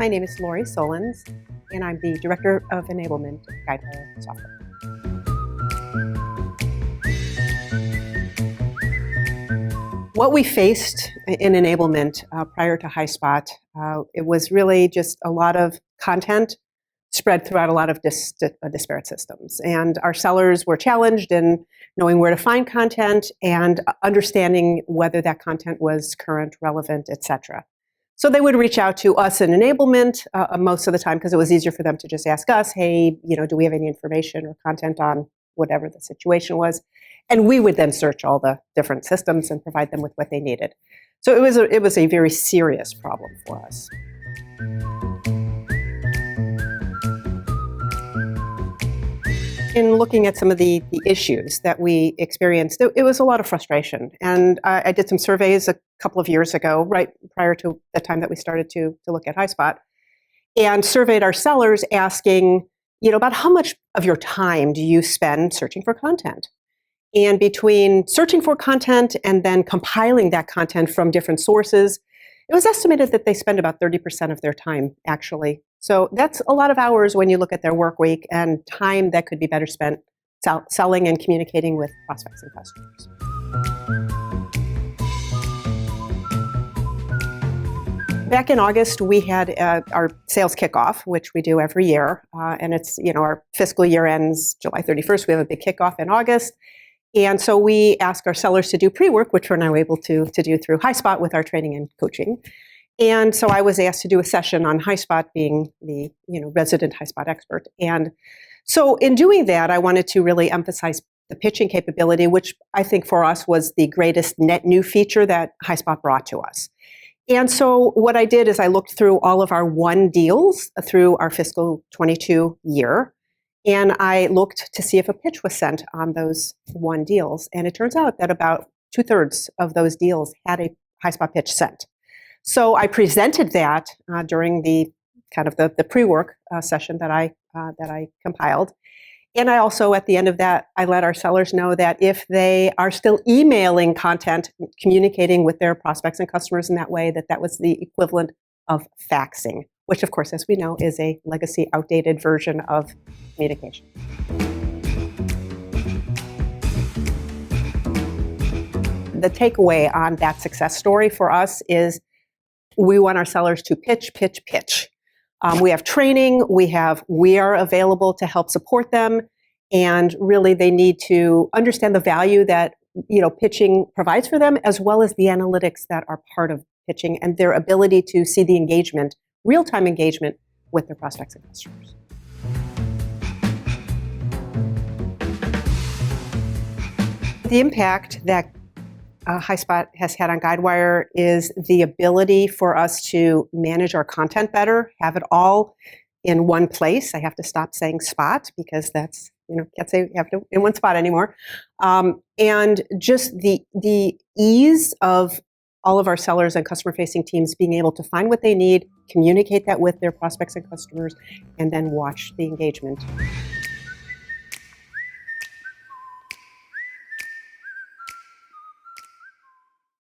My name is Lori Solons, and I'm the Director of Enablement at Guidewire Software. What we faced in enablement prior to Highspot, it was really just a lot of content spread throughout a lot of disparate systems. And our sellers were challenged in knowing where to find content and understanding whether that content was current, relevant, etc. So they would reach out to us in enablement most of the time because it was easier for them to just ask us, hey, do we have any information or content on whatever the situation was? And we would then search all the different systems and provide them with what they needed. So it was a very serious problem for us. In looking at some of the issues that we experienced, it was a lot of frustration. And I did some surveys a couple of years ago, right prior to the time that we started to look at Highspot, and surveyed our sellers asking, about how much of your time do you spend searching for content? And between searching for content and then compiling that content from different sources, it was estimated that they spend about 30% of their time, actually. So that's a lot of hours when you look at their work week and time that could be better spent selling and communicating with prospects and customers. Back in August, we had our sales kickoff, which we do every year. And it's, our fiscal year ends July 31st. We have a big kickoff in August. And so we ask our sellers to do pre-work, which we're now able to do through Highspot with our training and coaching. And so I was asked to do a session on Highspot, being the resident Highspot expert. And so in doing that, I wanted to really emphasize the pitching capability, which I think for us was the greatest net new feature that Highspot brought to us. And so what I did is I looked through all of our won deals through our fiscal 22 year. And I looked to see if a pitch was sent on those won deals. And it turns out that about 2/3 of those deals had a Highspot pitch sent. So I presented that during the pre-work session that I compiled. And I also, at the end of that, I let our sellers know that if they are still emailing content, communicating with their prospects and customers in that way, that was the equivalent of faxing, which of course, as we know, is a legacy, outdated version of communication. The takeaway on that success story for us is we want our sellers to pitch. We have training, we are available to help support them, and really they need to understand the value that pitching provides for them, as well as the analytics that are part of pitching and their ability to see the engagement, real-time engagement with their prospects and customers. The impact that Highspot has had on Guidewire is the ability for us to manage our content better, have it all in one place. I have to stop saying spot because that's, can't say you have to in one spot anymore. And just the ease of all of our sellers and customer-facing teams being able to find what they need, communicate that with their prospects and customers, and then watch the engagement.